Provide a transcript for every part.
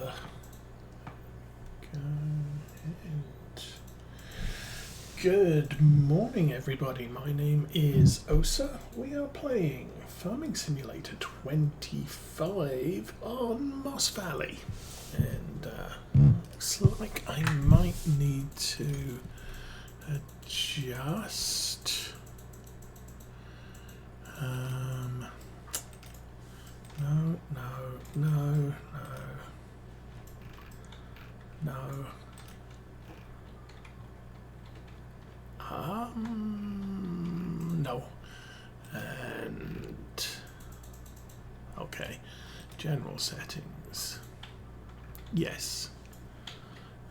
together. Good morning, everybody. My name is Osa. We are playing Farming Simulator 25 on Moss Valley. And looks like I might need to adjust. No. No. And okay, general settings. Yes.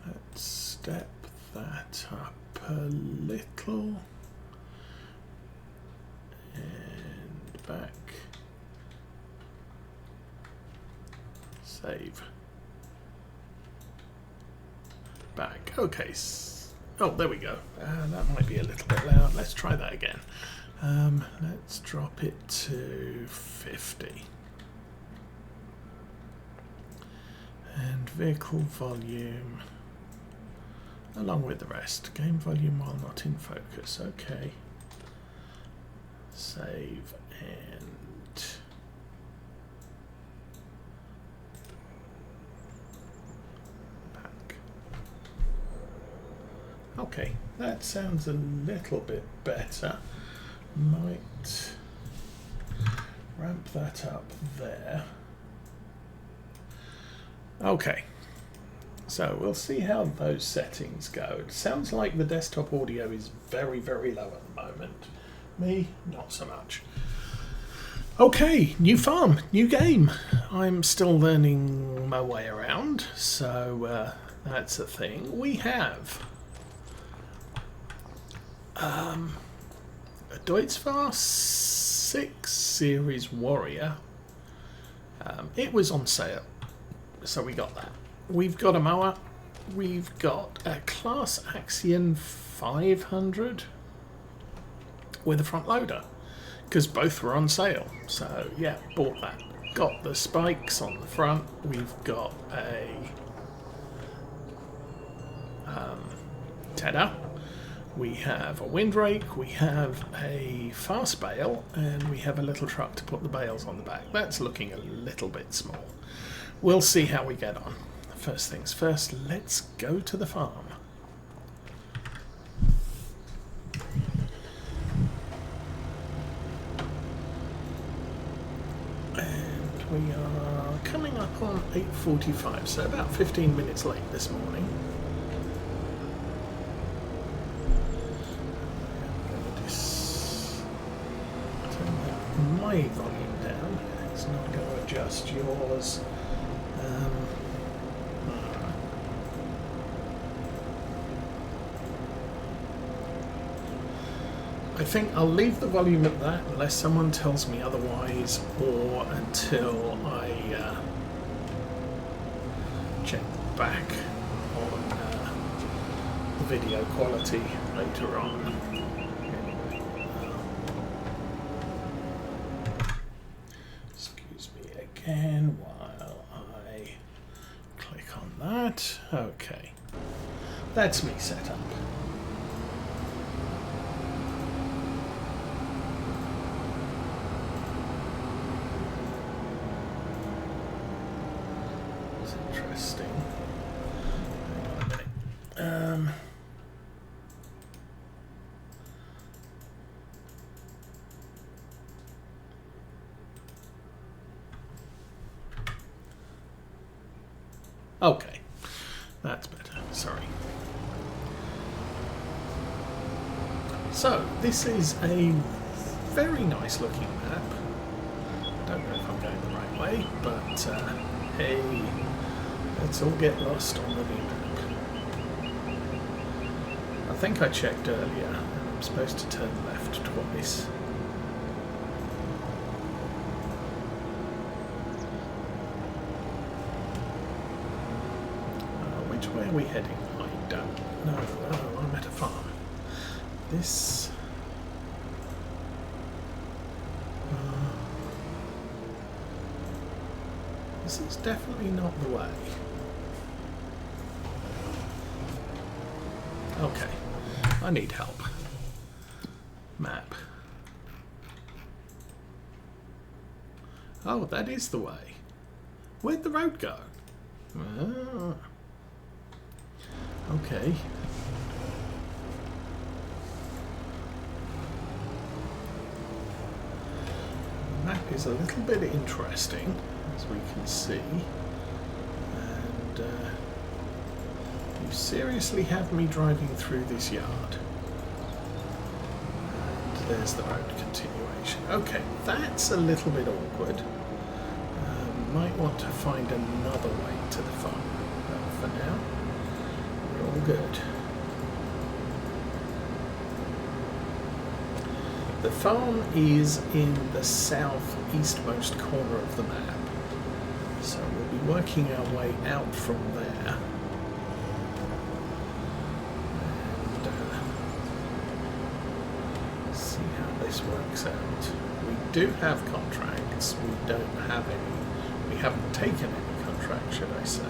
Let's step that up a little and back. Save. Back. Okay. Oh, there we go. That might be a little bit loud. Let's try that again. Let's drop it to 50. And vehicle volume, along with the rest. Game volume while not in focus. Okay. Save and... Okay, that sounds a little bit better. Might ramp that up there. Okay, so we'll see how those settings go. It sounds like the desktop audio is very, very low at the moment. Me, not so much. Okay, new farm, new game. I'm still learning my way around, so that's a thing. We have a Deutz-Fahr 6 Series Warrior. It was on sale, so we got that. We've got a mower. We've got a Class Axion 500 with a front loader, because both were on sale. So yeah, bought that. Got the spikes on the front. We've got a tedder. We have a windrake, we have a fast bale, and we have a little truck to put the bales on the back. That's looking a little bit small. We'll see how we get on. First things first, let's go to the farm. And we are coming up on 8:45, so about 15 minutes late this morning. My volume down. It's not going to adjust yours. I think I'll leave the volume at that unless someone tells me otherwise, or until I check back on the video quality later on. And while I click on that, okay, that's me set up. It's interesting. Hang on a minute. Okay, that's better, sorry. So, this is a very nice looking map. I don't know if I'm going the right way, but hey, let's all get lost on the new map. I think I checked earlier, and I'm supposed to turn left twice. Where are we heading? I don't know. Oh, I'm at a farm. This... this is definitely not the way. Okay, I need help. Map. Oh, that is the way. Where'd the road go? Ah. Okay. The map is a little bit interesting, as we can see. And you seriously have me driving through this yard. And there's the road continuation. Okay, that's a little bit awkward. Might want to find another way to the farm, but for now, we're all good. The farm is in the southeastmost corner of the map, so we'll be working our way out from there. And see how this works out. We do have contracts, we don't have any. We haven't taken any contract, should I say.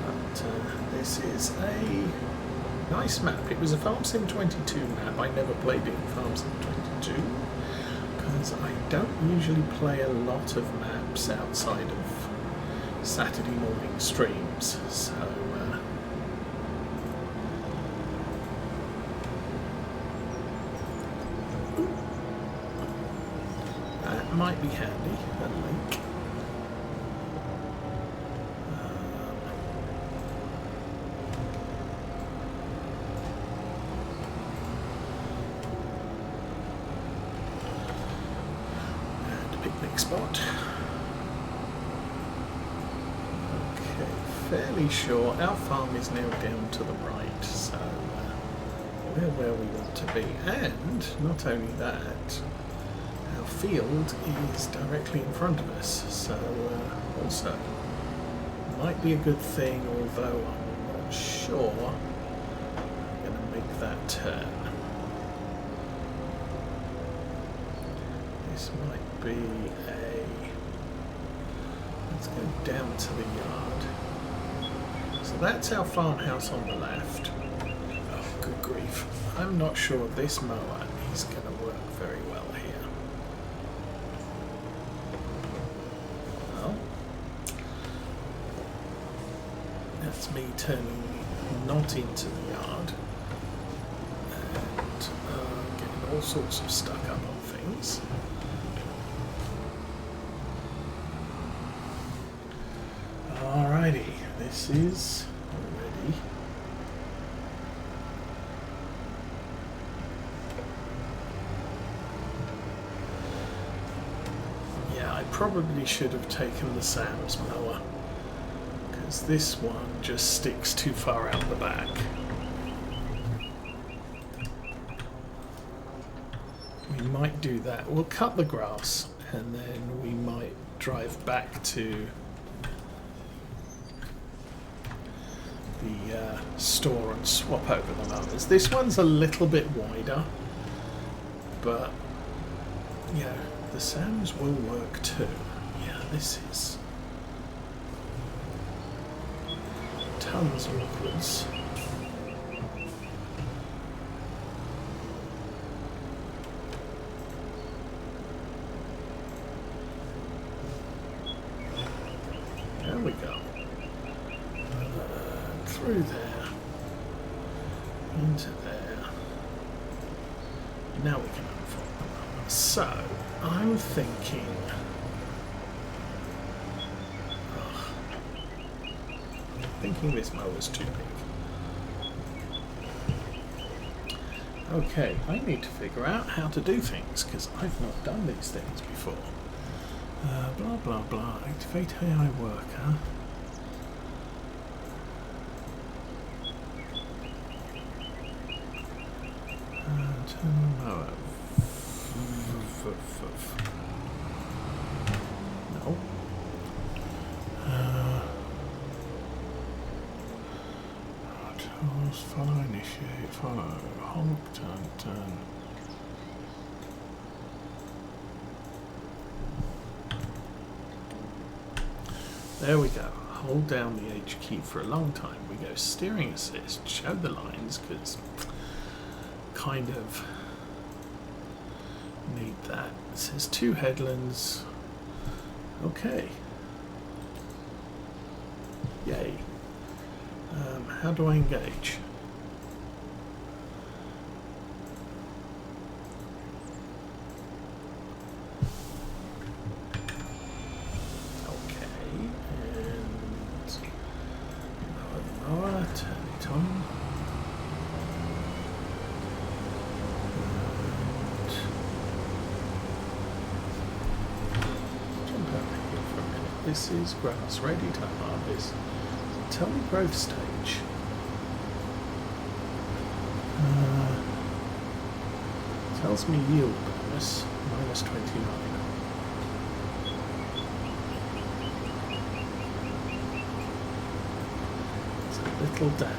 But this is a nice map. It was a Farm Sim 22 map. I never played it in Farm Sim 22 because I don't usually play a lot of maps outside of Saturday morning streams. So that might be handy, a link. Spot. Okay, fairly sure our farm is now down to the right, so we're where we want to be. And not only that, our field is directly in front of us, so also might be a good thing, although I'm not sure I'm going to make that turn. This might be let's go down to the yard. So that's our farmhouse on the left. Oh, good grief. I'm not sure this mower is going to work very well here. Well, that's me turning not into the yard and getting all sorts of stuck up on things. Alrighty, this is ready. Yeah, I probably should have taken the Sam's mower, because this one just sticks too far out the back. We might do that. We'll cut the grass, and then we might drive back to the store and swap over the mowers. This one's a little bit wider, but yeah, the Sams will work too. Yeah, this is tons of awkwards. There we go. Through there, into there. Now we can unfold the mower. So, I'm thinking. This mower's too big. Okay, I need to figure out how to do things because I've not done these things before. Blah blah blah. Activate AI worker. Turn the mower. No. Tools, follow, initiate, follow, honk, turn. There we go. hold down the H key for a long time, we go steering assist, show the lines, because kind of need that. It says 2 headlands. Okay. Yay. How do I engage? Turn it on. Jump over here for a minute. This is grass, ready to harvest. Tell me growth stage. Tells me yield bonus, -29. Little damp.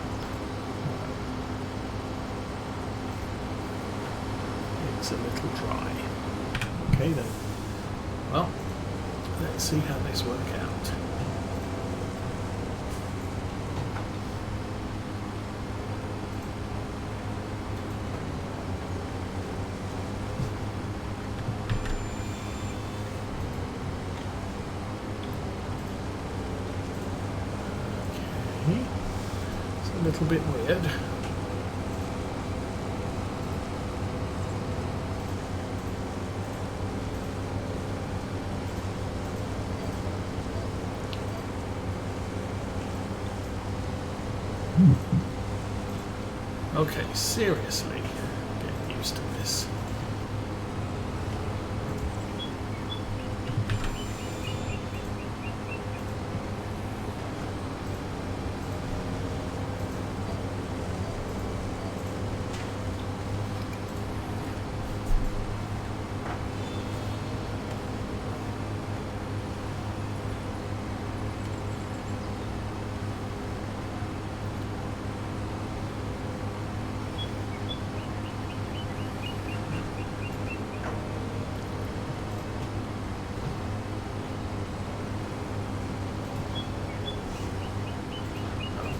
It's a little dry. Okay then. Well, let's see how this works out. Okay. A little bit weird. Okay, seriously, get used to this.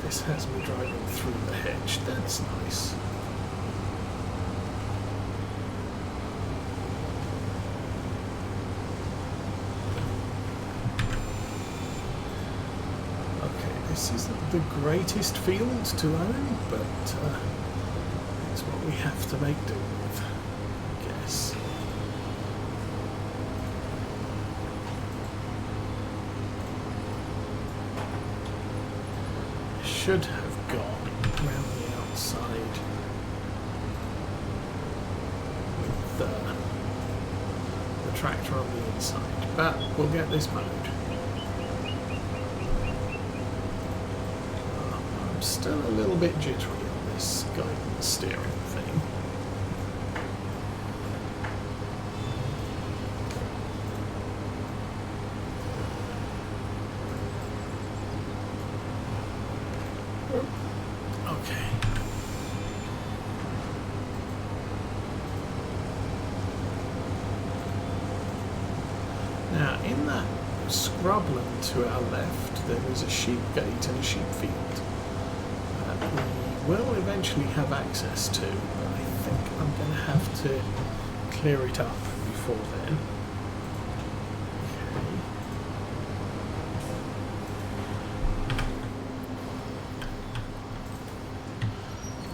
This has me driving through the hedge. That's nice. Okay, this isn't the greatest field to own, but it's what we have to make do with, I guess. Should have gone around the outside with the tractor on the inside, but we'll get this mode. I'm still a little bit jittery on this guidance steering thing. Okay. Now, in that scrubland to our left, there is a sheep gate and a sheep field that we will eventually have access to, but I think I'm going to have to clear it up before then.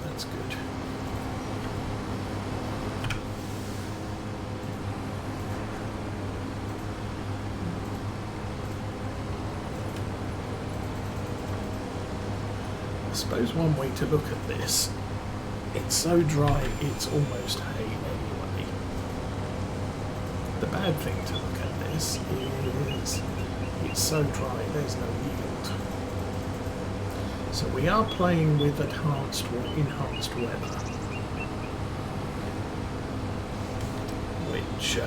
That's good. I suppose one way to look at this, it's so dry it's almost hay anyway. The bad thing to look at this is it's so dry there's no yield. So we are playing with enhanced weather, which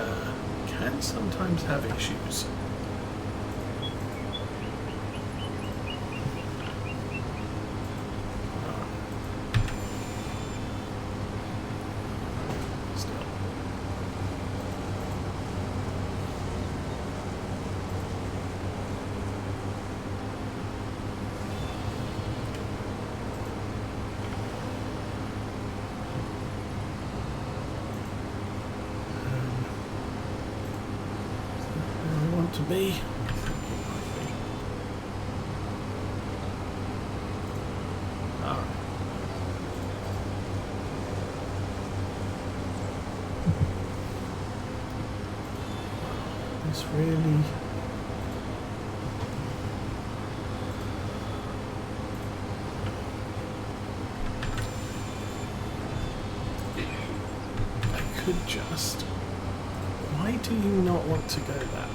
can sometimes have issues. shouldn't be. Alright. This really... I could just... Why do you not want to go that way?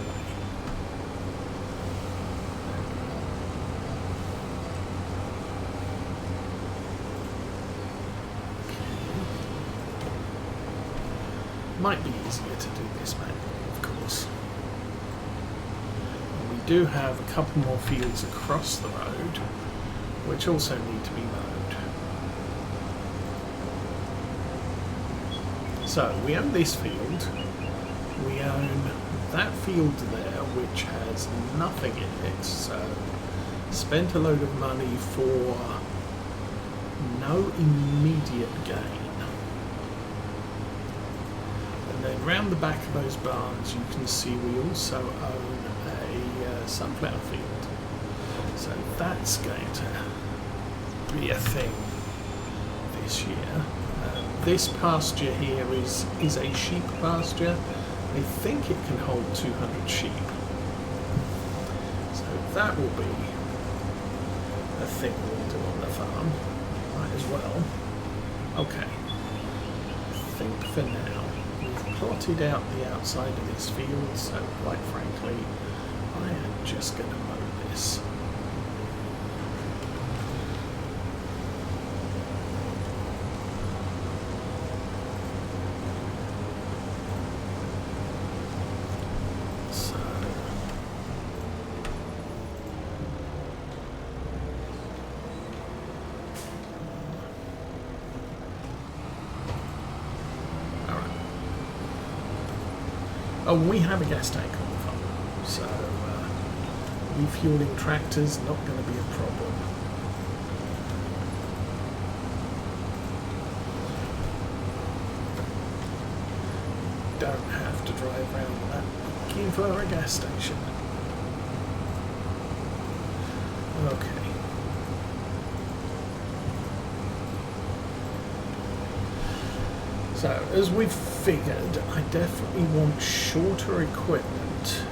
Might be easier to do this manually, of course. And we do have a couple more fields across the road, which also need to be mowed. So we own this field. We own that field there, which has nothing in it. So spent a load of money for no immediate gain. And then round the back of those barns you can see we also own a sunflower field. So that's going to be a thing this year. This pasture here is a sheep pasture. I think it can hold 200 sheep. So that will be a thing we'll do on the farm. Might as well. Okay. I think for now we've plotted out the outside of this field, so quite frankly I am just going to mow this. Oh, we have a gas tank on the farm, so refueling tractors not going to be a problem. Don't have to drive around that looking for a gas station. Okay. So, as we've figured, I definitely want shorter equipment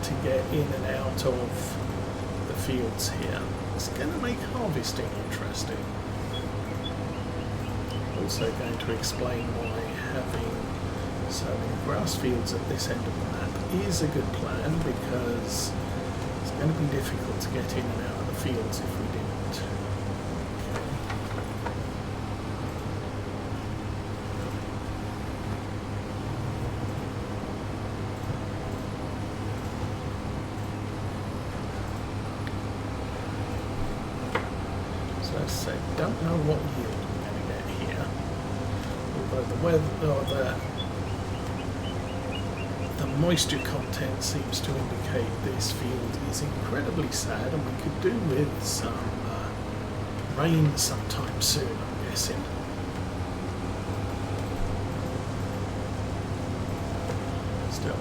to get in and out of the fields here. It's going to make harvesting interesting. Also going to explain why having so many grass fields at this end of the map is a good plan, because it's going to be difficult to get in and out of the fields if we didn't. So don't know what yield we're going to get here, although the weather or the moisture content seems to indicate this field is incredibly sad, and we could do with some rain sometime soon, I'm guessing. Still,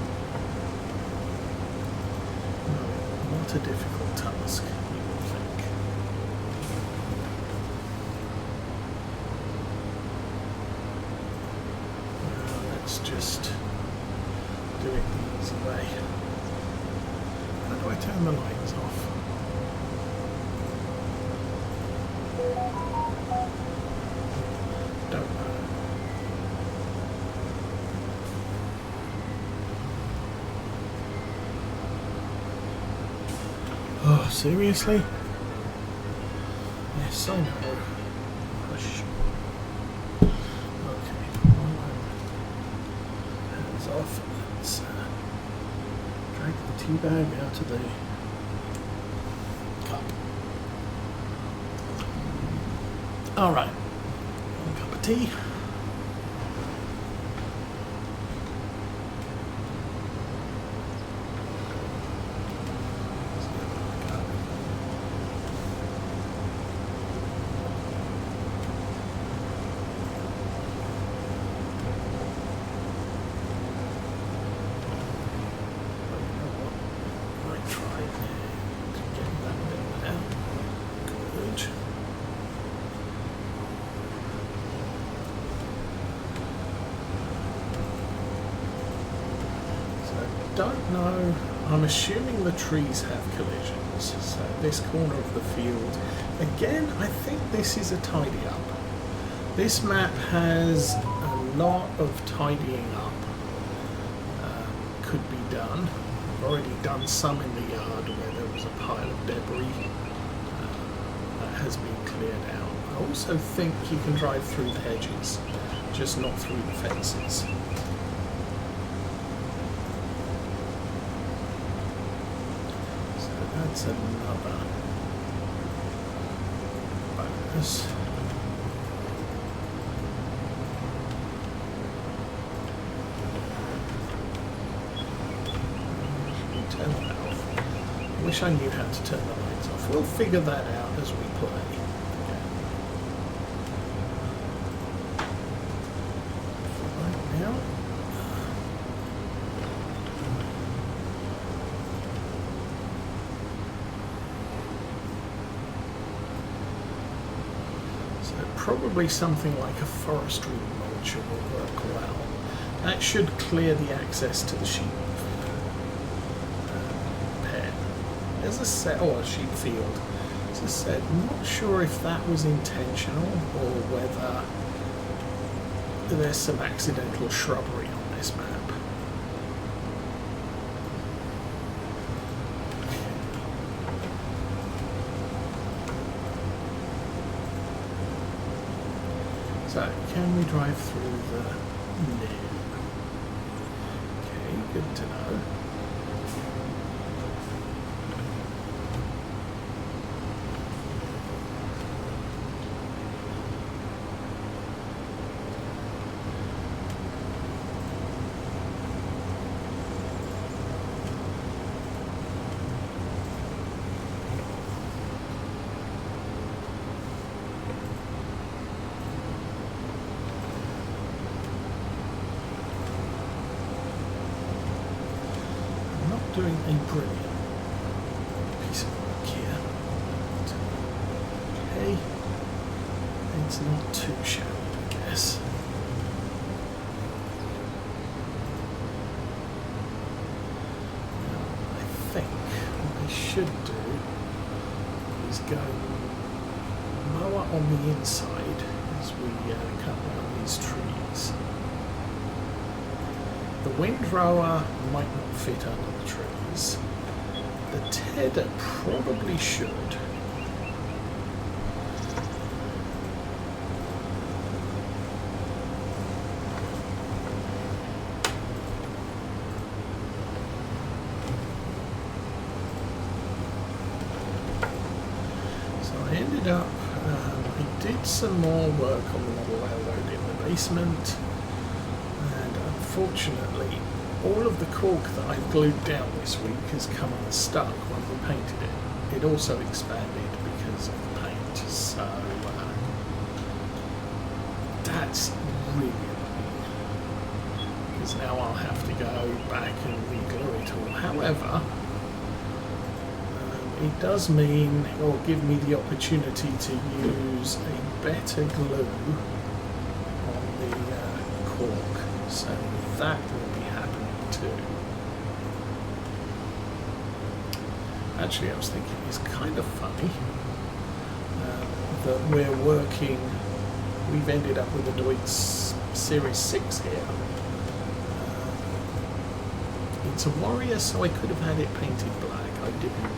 no, not a difficult task, you would think. Let's just do it the easy way. How do I turn the lights off? Don't know. Oh, seriously? Yes, I know. Hush. Okay, hands off. Let's drag the tea bag out of the cup. Alright, one cup of tea. don't know. I'm assuming the trees have collisions. So this corner of the field, again, I think this is a tidy up. This map has a lot of tidying up could be done. I've already done some in the yard where there was a pile of debris that has been cleared out. I also think you can drive through the hedges, just not through the fences. So that's another bonus. Turn that off. I wish I knew how to turn the lights off. We'll figure that out as we play. Probably something like a forestry mulcher will work well. That should clear the access to the sheep pen. As I said, or a sheep field. As I said, I'm not sure if that was intentional or whether there's some accidental shrubbery on this map. So, can we drive through the no? Okay, good to know. Doing a brilliant piece of work here. Okay, it's not too shabby, I guess. Now, I think what I should do is go mower on the inside as we cut down these trees. The windrower might not fit under the trees. The tedder probably should. So I ended up, I did some more work on the model railroad in the basement. Unfortunately, all of the cork that I've glued down this week has come unstuck when we painted it. It also expanded because of the paint, so that's really annoying. Because now I'll have to go back and re-glue it all. However, it does mean it will give me the opportunity to use a better glue on the cork. So that will be happening too. Actually, I was thinking it's kind of funny that we've ended up with a Deutz Series 6 here. It's a Warrior, so I could have had it painted black. I didn't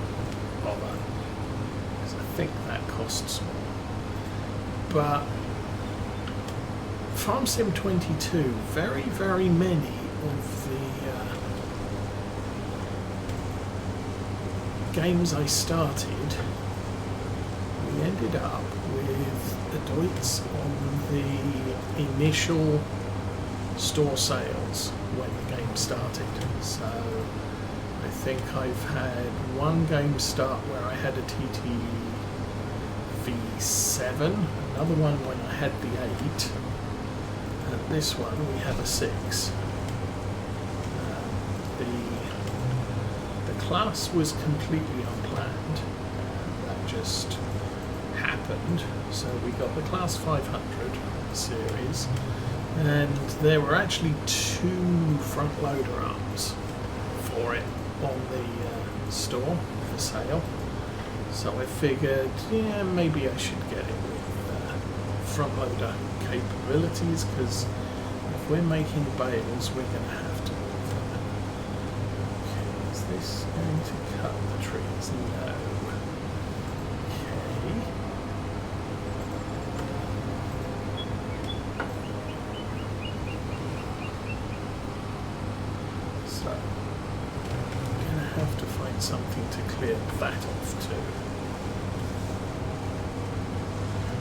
bother, because I think that costs more. But Farm Sim 22, very, very many of the games I started, we ended up with the Deutz on the initial store sales when the game started. So I think I've had one game start where I had a TT V7, another one when I had the 8. And this one we have a 6. The class was completely unplanned. That just happened. So we got the class 500 series, and there were actually 2 front loader arms for for it on the store for sale. So I figured, yeah, maybe I should get it with front loader capabilities, because if we're making bales, we're going to have to move them. Okay, is this going to cut the trees? No. Okay. So, I'm going to have to find something to clear that off too.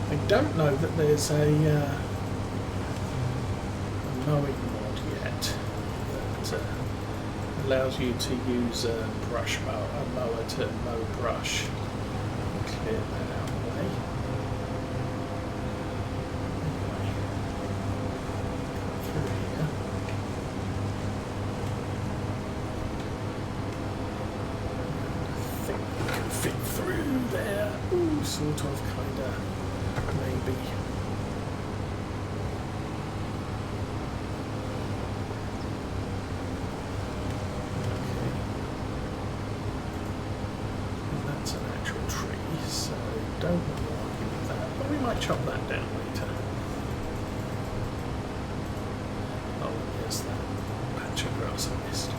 I don't know that there's a mowing mod yet that allows you to use a mower to mow brush. Clear that out of the way. Anyway, through here. I think we can fit through there. Ooh, sort of, kinda, maybe. Don't want to argue with that, but we might chop that down later. Oh, there's that patch of grass I missed.